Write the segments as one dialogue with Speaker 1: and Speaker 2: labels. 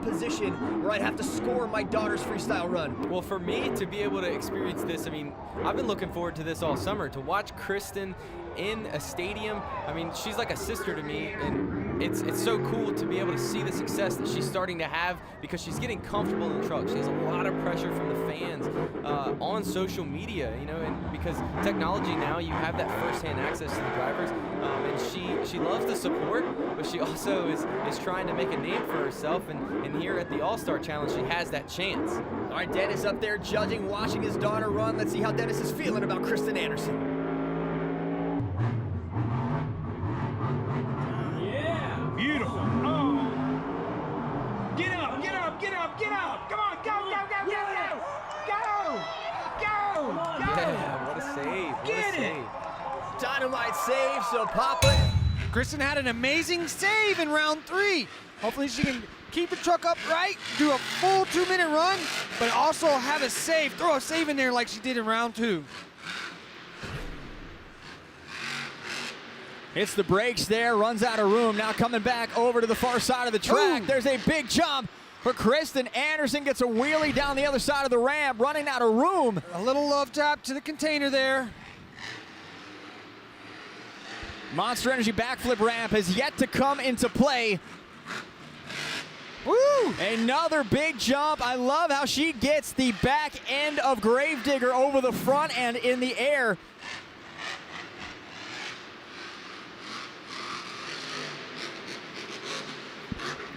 Speaker 1: position where I'd have to score my daughter's freestyle run.
Speaker 2: Well, for me to be able to experience this, I mean, I've been looking forward to this all summer, to watch Krysten in a stadium. I mean, she's like a sister to me, and it's so cool to be able to see the success that she's starting to have because she's getting comfortable in the truck. She has a lot of pressure from the fans on social media, you know, and because technology now, you have that firsthand access to the drivers, and she loves the support, but she also is trying to make a name for herself, and here at the All-Star Challenge, she has that chance.
Speaker 1: All right, Dennis up there judging, watching his daughter run. Let's see how Dennis is feeling about Krysten Anderson.
Speaker 3: Beautiful. Oh. Get up, get up, get up, get up. Come on, go, go, go, go, go. Go. Go. Go.
Speaker 2: Yeah, what a save. What
Speaker 3: Get
Speaker 2: a save.
Speaker 1: Dynamite save, so Papa.
Speaker 4: Krysten had an amazing save in round 3. Hopefully she can keep the truck upright, do a full 2-minute run, but also have a save, throw a save in there like she did in round 2.
Speaker 1: Hits the brakes there, runs out of room. Now coming back over to the far side of the track.
Speaker 4: Ooh.
Speaker 1: There's a big jump for Krysten Anderson. Gets a wheelie down the other side of the ramp, running out of room.
Speaker 4: A little love tap to the container there.
Speaker 1: Monster Energy backflip ramp has yet to come into play.
Speaker 4: Woo!
Speaker 1: Another big jump. I love how she gets the back end of Gravedigger over the front and in the air.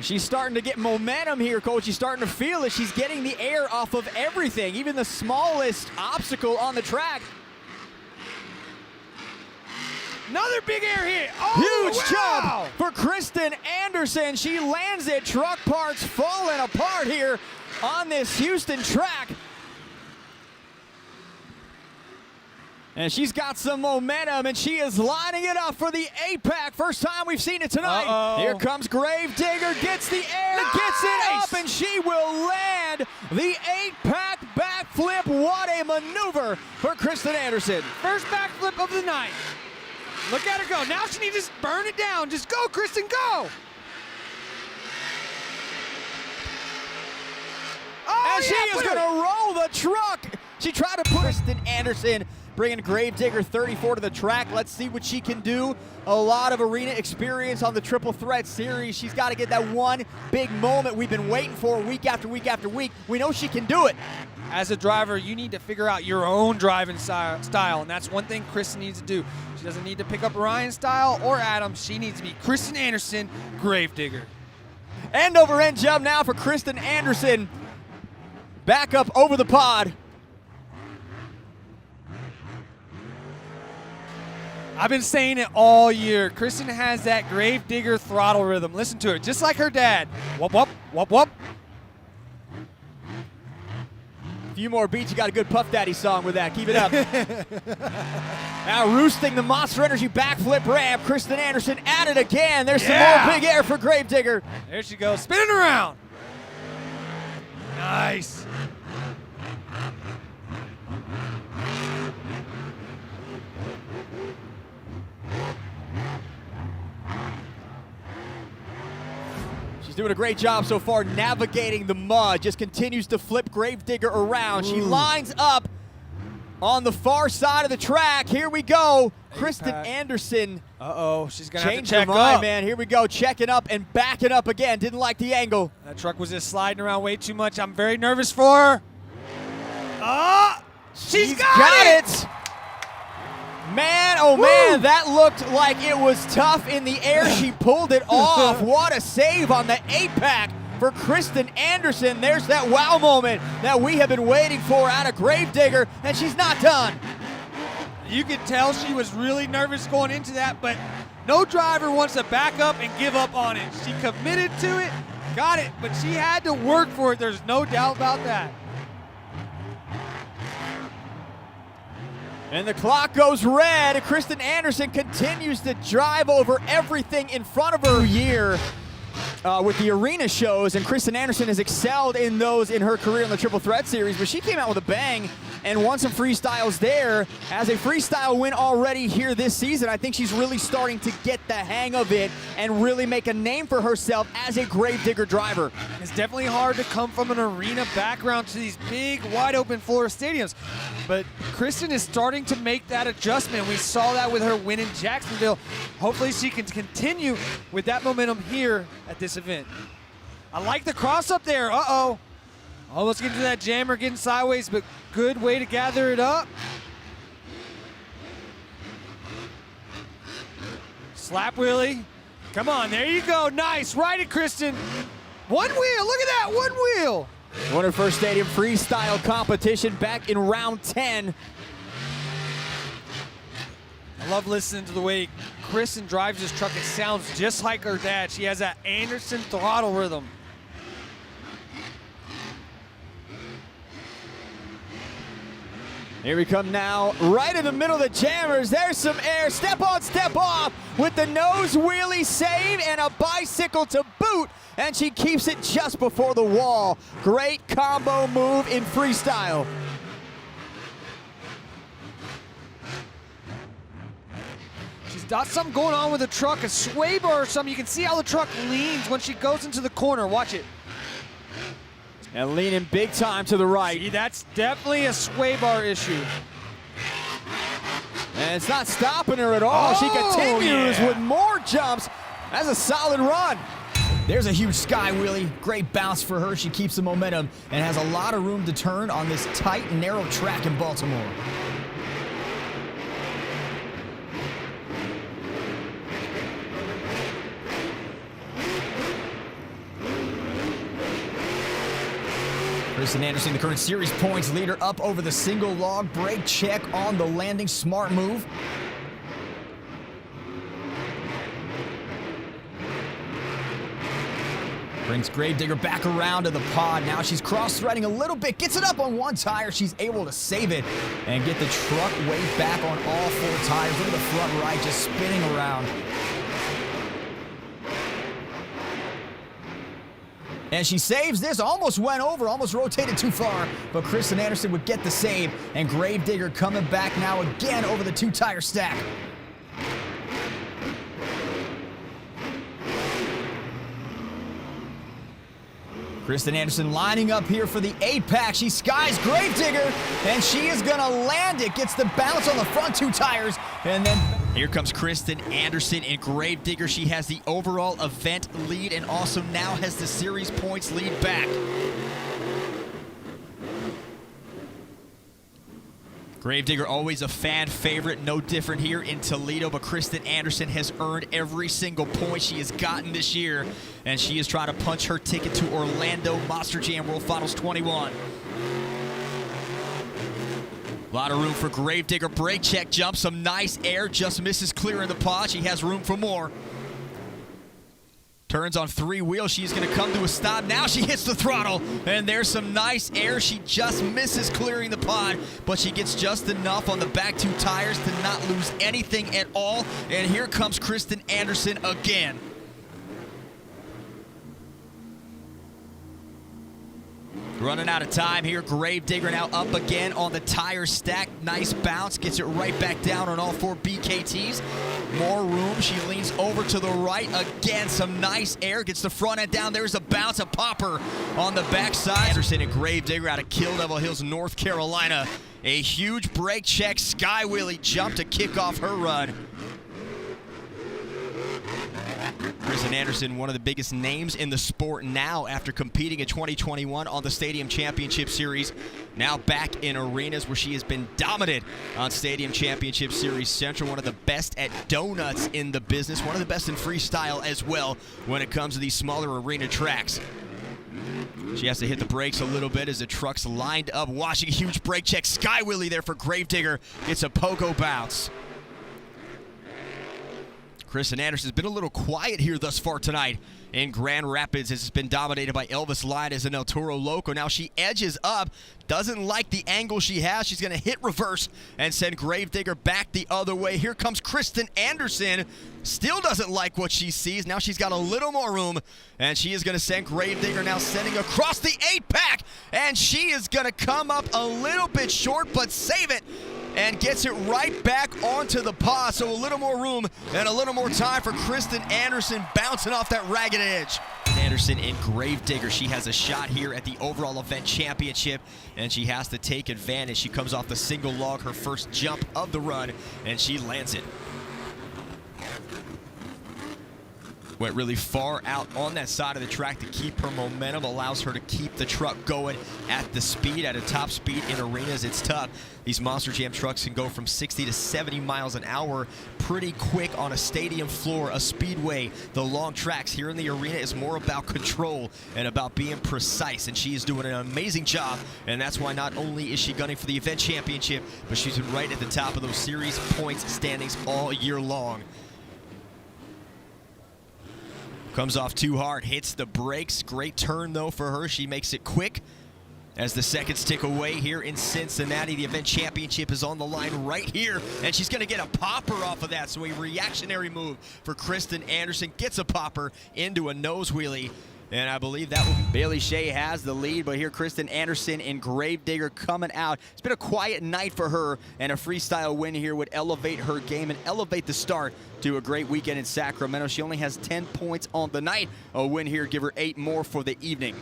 Speaker 1: She's starting to get momentum here, Coach. She's starting to feel it. She's getting the air off of everything, even the smallest obstacle on the track.
Speaker 4: Another big air hit. Oh,
Speaker 1: Huge
Speaker 4: wow.
Speaker 1: jump for Krysten Anderson. She lands it. Truck parts falling apart here on this Houston track. And she's got some momentum, and she is lining it up for the 8-pack. First time we've seen it tonight.
Speaker 4: Uh-oh.
Speaker 1: Here comes Gravedigger, gets the air, gets it up, and she will land the 8-pack backflip. What a maneuver for Krysten Anderson.
Speaker 4: First backflip of the night. Look at her go. Now she needs to just burn it down. Just go, Krysten, go. Oh,
Speaker 1: And she is going to roll the truck. She tried to put Krysten Anderson, bringing Gravedigger 34 to the track. Let's see what she can do. A lot of arena experience on the Triple Threat Series. She's got to get that one big moment we've been waiting for week after week after week. We know she can do it.
Speaker 4: As a driver, you need to figure out your own driving style, and that's one thing Krysten needs to do. She doesn't need to pick up Ryan's style or Adam's. She needs to be Krysten Anderson, Gravedigger.
Speaker 1: End over end jump now for Krysten Anderson. Back up over the pod.
Speaker 4: I've been saying it all year. Krysten has that Gravedigger throttle rhythm. Listen to her, just like her dad. Whoop, whoop, whoop, whoop.
Speaker 1: A few more beats, you got a good Puff Daddy song with that. Keep it up. Now roosting the Monster Energy backflip ramp. Krysten Anderson at it again. There's some more big air for Gravedigger.
Speaker 4: There she goes, spinning around. Nice.
Speaker 1: She's doing a great job so far navigating the mud. Just continues to flip Gravedigger around. She lines up on the far side of the track. Here we go. Krysten Anderson.
Speaker 4: Uh-oh, she's going to have to
Speaker 1: Changed her
Speaker 4: check
Speaker 1: mind,
Speaker 4: up.
Speaker 1: man. Here we go. Checking up and backing up again. Didn't like the angle.
Speaker 4: That truck was just sliding around way too much. I'm very nervous for her. Ah, she's got it.
Speaker 1: Man, oh man, that looked like it was tough in the air. She pulled it off. What a save on the 8-pack for Krysten Anderson. There's that wow moment that we have been waiting for out of Gravedigger, and she's not done.
Speaker 4: You could tell she was really nervous going into that, but no driver wants to back up and give up on it. She committed to it, got it, but she had to work for it. There's no doubt about that.
Speaker 1: And the clock goes red. Krysten Anderson continues to drive over everything in front of her. Year with the arena shows, and Krysten Anderson has excelled in those in her career in the Triple Threat Series, but she came out with a bang and won some freestyles there. As a freestyle win already here this season, I think she's really starting to get the hang of it and really make a name for herself as a Gravedigger driver.
Speaker 4: It's definitely hard to come from an arena background to these big, wide-open Florida stadiums, but Krysten is starting to make that adjustment. We saw that with her win in Jacksonville. Hopefully she can continue with that momentum here at this event. I like the cross up there. Uh-oh. Almost getting to that jammer, getting sideways, but good way to gather it up. Slap wheelie. Come on, there you go. Nice. Right at Krysten. One wheel. Look at that. One wheel.
Speaker 1: Won her first stadium freestyle competition back in round 10.
Speaker 4: I love listening to the way Krysten drives this truck. It sounds just like her dad. She has that Anderson throttle rhythm.
Speaker 1: Here we come now, right in the middle of the jammers. There's some air, step on, step off with the nose wheelie save and a bicycle to boot, and she keeps it just before the wall. Great combo move in freestyle.
Speaker 4: She's got something going on with the truck, a sway bar or something. You can see how the truck leans when she goes into the corner. Watch it.
Speaker 1: And leaning big time to the right.
Speaker 4: See, that's definitely a sway bar issue.
Speaker 1: And it's not stopping her at all. She continues with more jumps. That's a solid run. There's a huge sky wheelie. Great bounce for her. She keeps the momentum and has a lot of room to turn on this tight, narrow track in Baltimore. Krysten Anderson, the current series points leader, up over the single log. Brake check on the landing. Smart move. Brings Gravedigger back around to the pod. Now she's cross-threading a little bit. Gets it up on one tire. She's able to save it and get the truck weight back on all 4 tires. Look at the front right just spinning around. And she saves this, almost went over, almost rotated too far, but Krysten Anderson would get the save, and Gravedigger coming back now again over the 2-tire stack. Krysten Anderson lining up here for the 8-pack. She skies Gravedigger, and she is gonna land it. Gets the bounce on the front 2 tires, and then here comes Krysten Anderson in Gravedigger. She has the overall event lead and also now has the series points lead back. Gravedigger always a fan favorite, no different here in Toledo, but Krysten Anderson has earned every single point she has gotten this year, and she is trying to punch her ticket to Orlando Monster Jam World Finals 21. A lot of room for Gravedigger. Brake check jump, some nice air, just misses clearing the pod. She has room for more. Turns on 3 wheels. She's going to come to a stop. Now she hits the throttle, and there's some nice air. She just misses clearing the pod, but she gets just enough on the back 2 tires to not lose anything at all. And here comes Krysten Anderson again. Running out of time here. Gravedigger now up again on the tire stack. Nice bounce. Gets it right back down on all 4 BKTs. More room. She leans over to the right. Again, some nice air. Gets the front end down. There's a bounce. A popper on the backside. Anderson and Gravedigger out of Kill Devil Hills, North Carolina. A huge brake check. Sky wheelie jump to kick off her run. Krysten Anderson, one of the biggest names in the sport now after competing in 2021 on the Stadium Championship Series. Now back in arenas where she has been dominant on Stadium Championship Series Central. One of the best at donuts in the business. One of the best in freestyle as well when it comes to these smaller arena tracks. She has to hit the brakes a little bit as the truck's lined up. Watching a huge brake check. Sky wheelie there for Gravedigger. Gets a pogo bounce.
Speaker 5: Krysten Anderson's been a little quiet here thus far tonight in Grand Rapids. It's been dominated by Elvis Lydes and El Toro Loco. Now she edges up, doesn't like the angle she has. She's going to hit reverse and send Gravedigger back the other way. Here comes Krysten Anderson. Still doesn't like what she sees. Now she's got a little more room, and she is going to send Gravedigger now sending across the 8-pack, and she is going to come up a little bit short, but save it and gets it right back onto the pod. So a little more room and a little more time for Krysten Anderson bouncing off that ragged edge. Anderson in Gravedigger. She has a shot here at the overall event championship, and she has to take advantage. She comes off the single log, her first jump of the run, and she lands it. Went really far out on that side of the track to keep her momentum, allows her to keep the truck going at the speed, at a top speed in arenas. It's tough. These Monster Jam trucks can go from 60 to 70 miles an hour pretty quick on a stadium floor, a speedway. The long tracks here in the arena is more about control and about being precise, and she is doing an amazing job, and that's why not only is she gunning for the event championship, but she's been right at the top of those series points standings all year long. Comes off too hard, hits the brakes. Great turn, though, for her. She makes it quick as the seconds tick away here in Cincinnati. The event championship is on the line right here, and she's going to get a popper off of that. So a reactionary move for Krysten Anderson. Gets a popper into a nose wheelie, and I believe that will be Bailey Shea has the lead, but here Krysten Anderson and Gravedigger coming out. It's been a quiet night for her, and a freestyle win here would elevate her game and elevate the start to a great weekend in Sacramento. She only has 10 points on the night. A win here, give her 8 more for the evening.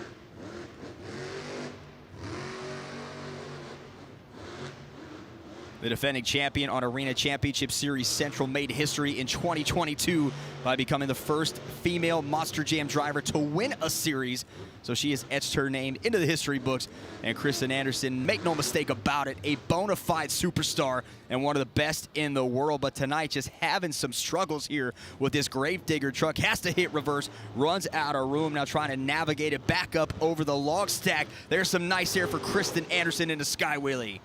Speaker 5: The defending champion on Arena Championship Series Central made history in 2022 by becoming the first female Monster Jam driver to win a series. So she has etched her name into the history books. And Krysten Anderson, make no mistake about it, a bona fide superstar and one of the best in the world. But tonight, just having some struggles here with this Gravedigger truck. Has to hit reverse, runs out of room, now trying to navigate it back up over the log stack. There's some nice air for Krysten Anderson in the Sky Wheelie.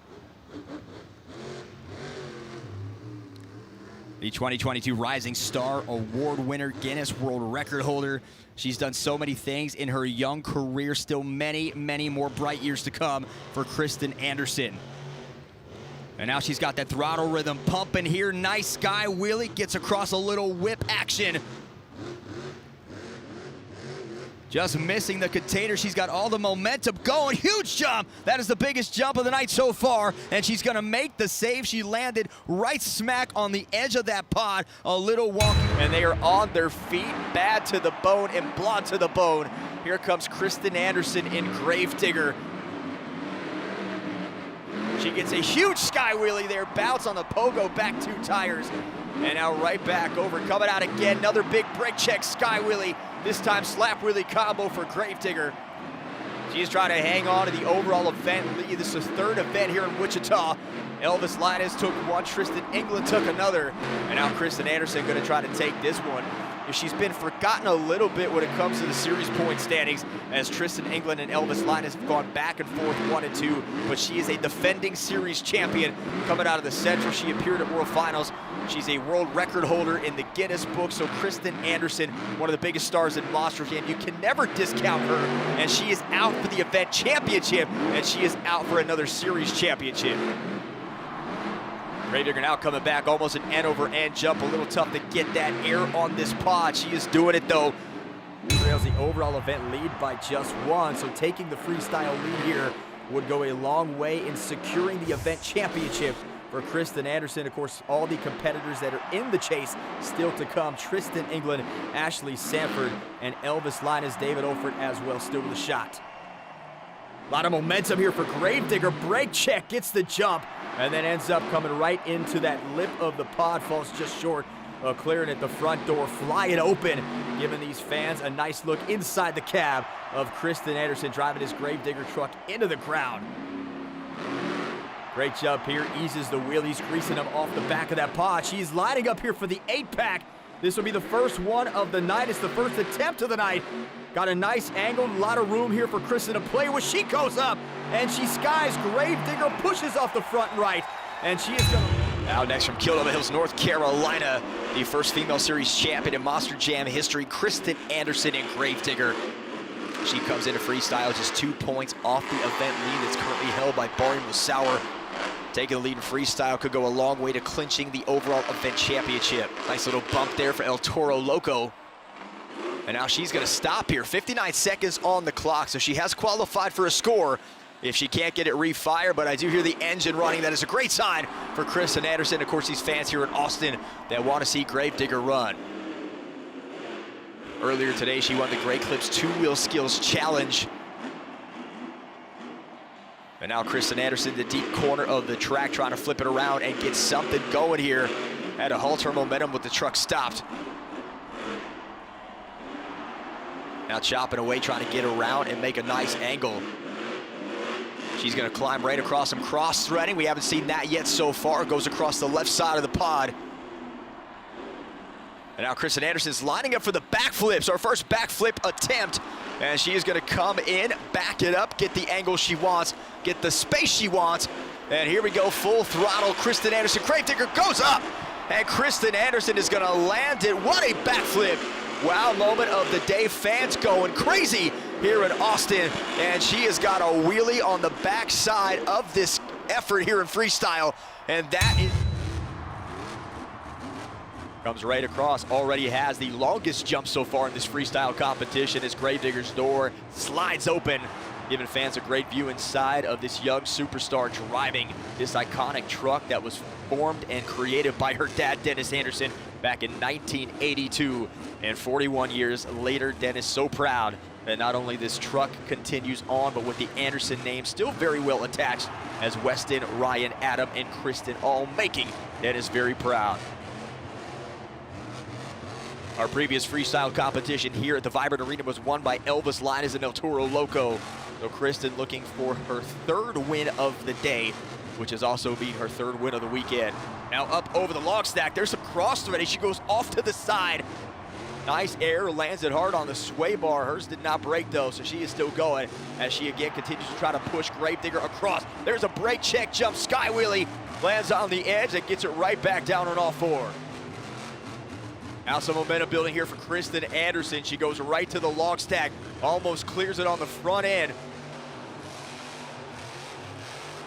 Speaker 5: The 2022 Rising Star Award winner, Guinness World Record holder. She's done so many things in her young career. Still many, many more bright years to come for Krysten Anderson. And now she's got that throttle rhythm pumping here. Nice Sky Wheelie, gets across a little whip action. Just missing the container. She's got all the momentum going. Huge jump. That is the biggest jump of the night so far. And she's going to make the save. She landed right smack on the edge of that pod. A little wonky. And they are on their feet. Bad to the bone and blonde to the bone. Here comes Krysten Anderson in Gravedigger. She gets a huge Sky Wheelie there. Bounce on the pogo. Back 2 tires. And now right back over. Coming out again. Another big brake check Sky Wheelie. This time slap wheelie combo for Gravedigger. She's trying to hang on to the overall event lead. This is the 3rd event here in Wichita. Elvis Lydes took one, Tristan England took another. And now Krysten Anderson going to try to take this one. She's been forgotten a little bit when it comes to the series point standings, as Tristan England and Elvis Lydes have gone back and forth 1 and 2, but she is a defending series champion coming out of the Central. She appeared at World Finals. She's a world record holder in the Guinness book, so Krysten Anderson, one of the biggest stars in Monster Jam. You can never discount her, and she is out for the event championship, and she is out for another series championship. Gravedigger now coming back, almost an end-over-end jump. A little tough to get that air on this pod. She is doing it, though. Trails the overall event lead by just 1, so taking the freestyle lead here would go a long way in securing the event championship for Krysten Anderson. Of course, all the competitors that are in the chase still to come. Tristan England, Ashley Sanford, and Elvis Lydes, David Olford as well, still with a shot. A lot of momentum here for Gravedigger. Brake check, gets the jump, and then ends up coming right into that lip of the pod. Falls just short of clearing at the front door, flying open, giving these fans a nice look inside the cab of Krysten Anderson, driving his Gravedigger truck into the ground. Great jump here, eases the wheelies, greasing him off the back of that pod. She's lining up here for the 8-pack. This will be the first one of the night. It's the first attempt of the night. Got a nice angle, a lot of room here for Krysten to play with. She goes up, and she skies Gravedigger, pushes off the front right, and she is going to Now next from Kildover Hills, North Carolina, the first female series champion in Monster Jam history, Krysten Anderson in Gravedigger. She comes into Freestyle just 2 points off the event lead that's currently held by Barney Sauer. Taking the lead in Freestyle could go a long way to clinching the overall event championship. Nice little bump there for El Toro Loco. And now she's gonna stop here. 59 seconds on the clock, so she has qualified for a score if she can't get it refire, but I do hear the engine running. That is a great sign for Krysten Anderson. Of course, these fans here in Austin that want to see Gravedigger run. Earlier today, she won the Great Clips 2-Wheel Skills Challenge. And now Krysten Anderson, the deep corner of the track, trying to flip it around and get something going here. Had to halt her momentum with the truck stopped. Now chopping away, trying to get around and make a nice angle. She's gonna climb right across some cross-threading. We haven't seen that yet so far. Goes across the left side of the pod. And now Krysten Anderson's lining up for the backflips, our first backflip attempt. And she is gonna come in, back it up, get the angle she wants, get the space she wants. And here we go, full throttle. Krysten Anderson, Gravedigger goes up. And Krysten Anderson is gonna land it. What a backflip. Wow, moment of the day. Fans going crazy here in Austin. And she has got a wheelie on the backside of this effort here in Freestyle. And that is... Comes right across, already has the longest jump so far in this Freestyle competition as Gravedigger's door slides open, giving fans a great view inside of this young superstar driving this iconic truck that was formed and created by her dad, Dennis Anderson, back in 1982. And 41 years later, Dennis so proud that not only this truck continues on, but with the Anderson name still very well attached, as Weston, Ryan, Adam, and Krysten all making Dennis very proud. Our previous Freestyle competition here at the Vibrant Arena was won by Elvis Linus and El Toro Loco. So Krysten looking for her third win of the day, which has also been her third win of the weekend. Now up over the log stack, there's some cross threading. She goes off to the side. Nice air, lands it hard on the sway bar. Hers did not break though, so she is still going as she again continues to try to push Gravedigger across. There's a brake check, jump, sky wheelie, lands on the edge and gets it right back down on all four. Now some momentum building here for Krysten Anderson. She goes right to the log stack, almost clears it on the front end.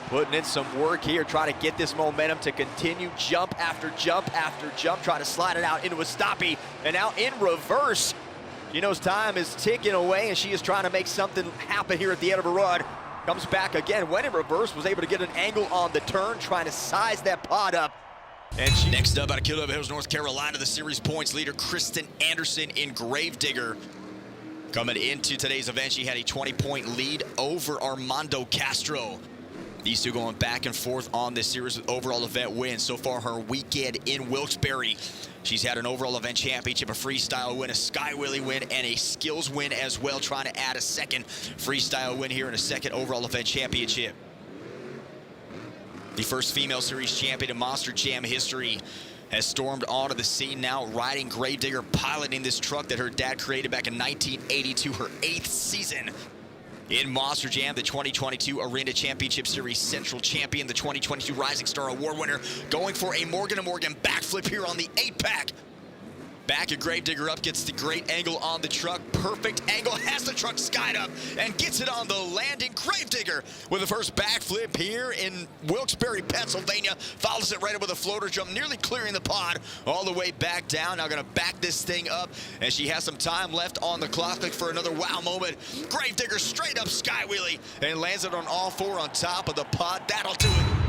Speaker 5: Putting in some work here, trying to get this momentum to continue jump after jump after jump, trying to slide it out into a stoppie. And now in reverse, she knows time is ticking away and she is trying to make something happen here at the end of her run. Comes back again, went in reverse, was able to get an angle on the turn, trying to size that pod up. And she next up out of Kildover Hills, North Carolina, the series points leader, Krysten Anderson in Gravedigger. Coming into today's event, she had a 20-point lead over Armando Castro. These two going back and forth on this series with overall event wins. So far, her weekend in Wilkes-Barre, she's had an overall event championship, a freestyle win, a sky wheelie win, and a skills win as well, trying to add a second freestyle win here in a second overall event championship. The first female series champion in Monster Jam history has stormed onto the scene now, riding Gravedigger, piloting this truck that her dad created back in 1982, her 8th season in Monster Jam, the 2022 Arena Championship Series Central Champion, the 2022 Rising Star Award winner, going for a Morgan & Morgan backflip here on the 8-pack. Back at Gravedigger up, gets the great angle on the truck. Perfect angle, has the truck skied up and gets it on the landing. Gravedigger with the first backflip here in Wilkes-Barre, Pennsylvania. Follows it right up with a floater jump, nearly clearing the pod all the way back down. Now gonna back this thing up, and she has some time left on the clock. Look for another wow moment. Gravedigger straight up sky wheelie and lands it on all four on top of the pod. That'll do it.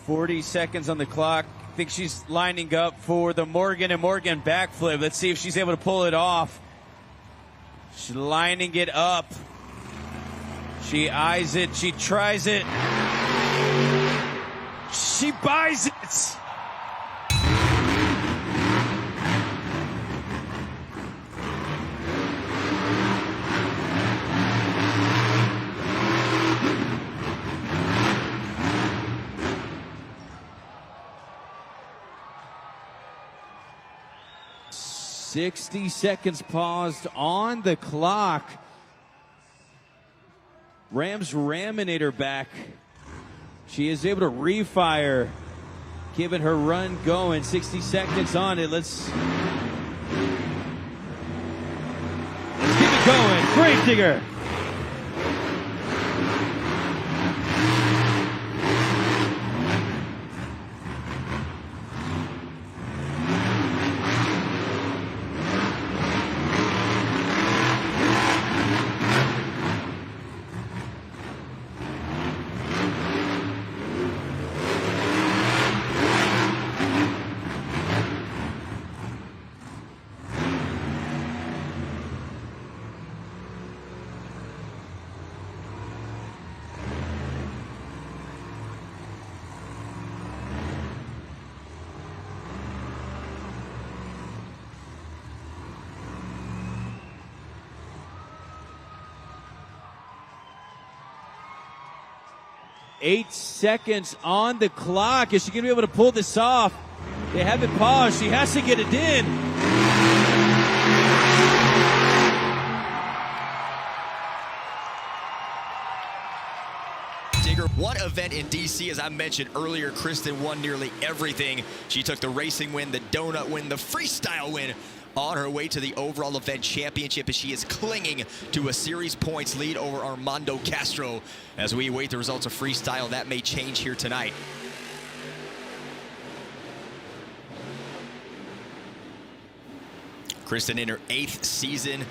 Speaker 6: .40 seconds on the clock. I think she's lining up for the Morgan & Morgan backflip. Let's see if she's able to pull it off. She's lining it up. She eyes it. She tries it. She buys it. "60 seconds paused on the clock. Rams ramming her back. She is able to refire, giving her run going. 60 seconds on it. Let's keep it going. Gravedigger. "8 seconds on the clock. Is she going to be able to pull this off? They have it paused. She has to get it in.
Speaker 5: Digger, what event in DC? As I mentioned earlier, Krysten won nearly everything. She took the racing win, the donut win, the freestyle win, on her way to the overall event championship, as she is clinging to a series points lead over Armando Castro. As we await the results of freestyle, that may change here tonight. Krysten, in her 8th season,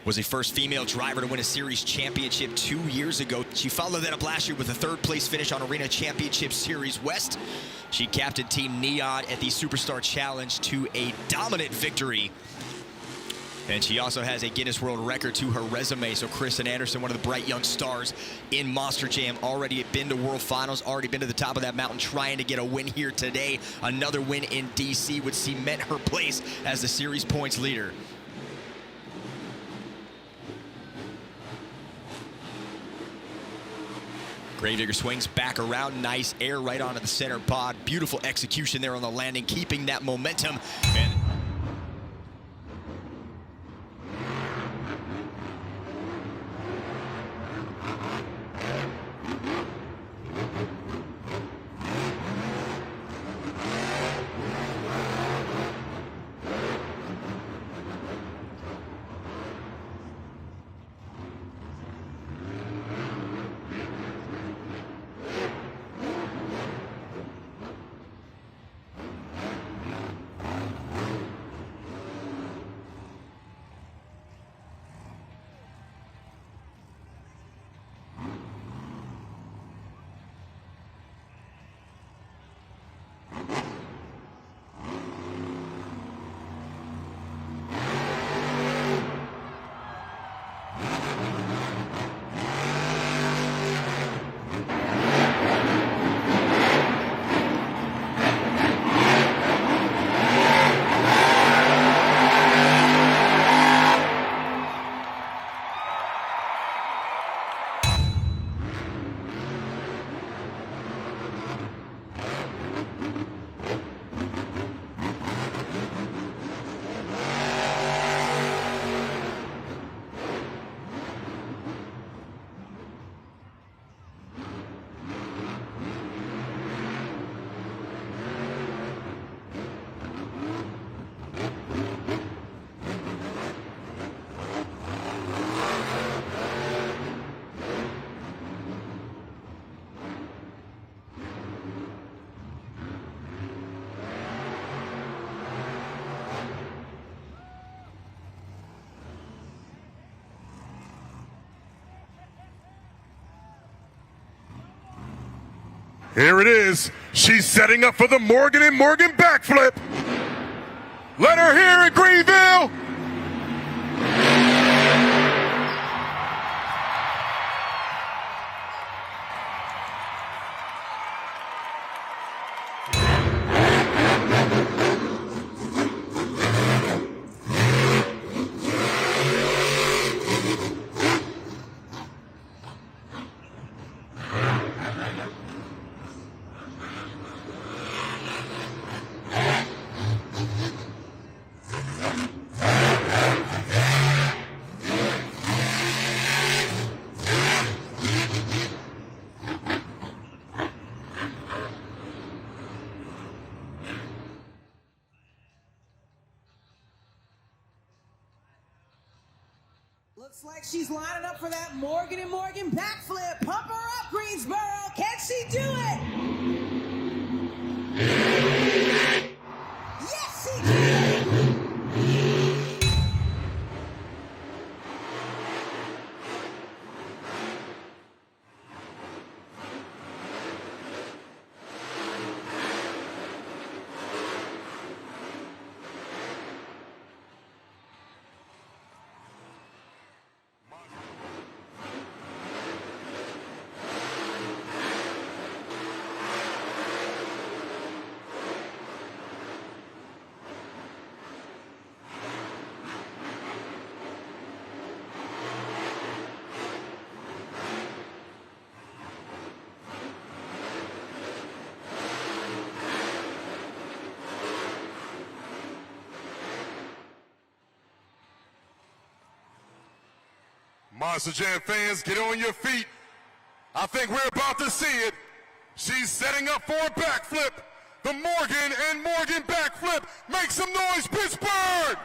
Speaker 5: was the first female driver to win a series championship 2 years ago. She followed that up last year with a 3rd place finish on Arena Championship Series West. She captained Team Neon at the Superstar Challenge to a dominant victory. And she also has a Guinness World Record to her resume. So Krysten Anderson, one of the bright young stars in Monster Jam, already been to World Finals, already been to the top of that mountain, trying to get a win here today. Another win in DC would cement her place as the series points leader. Gravedigger swings back around. Nice air right onto the center pod. Beautiful execution there on the landing, keeping that momentum. And
Speaker 7: Here it is. She's setting up for the Morgan & Morgan backflip. Let her hear it, Greenville.
Speaker 8: Looks like she's lining up for that Morgan and Morgan backflip. Pump her up, Greensboro. Can she do it? Yes, she can.
Speaker 7: Monster Jam fans, get on your feet. I think we're about to see it. She's setting up for a backflip. The Morgan and Morgan backflip. Make some noise, Pittsburgh!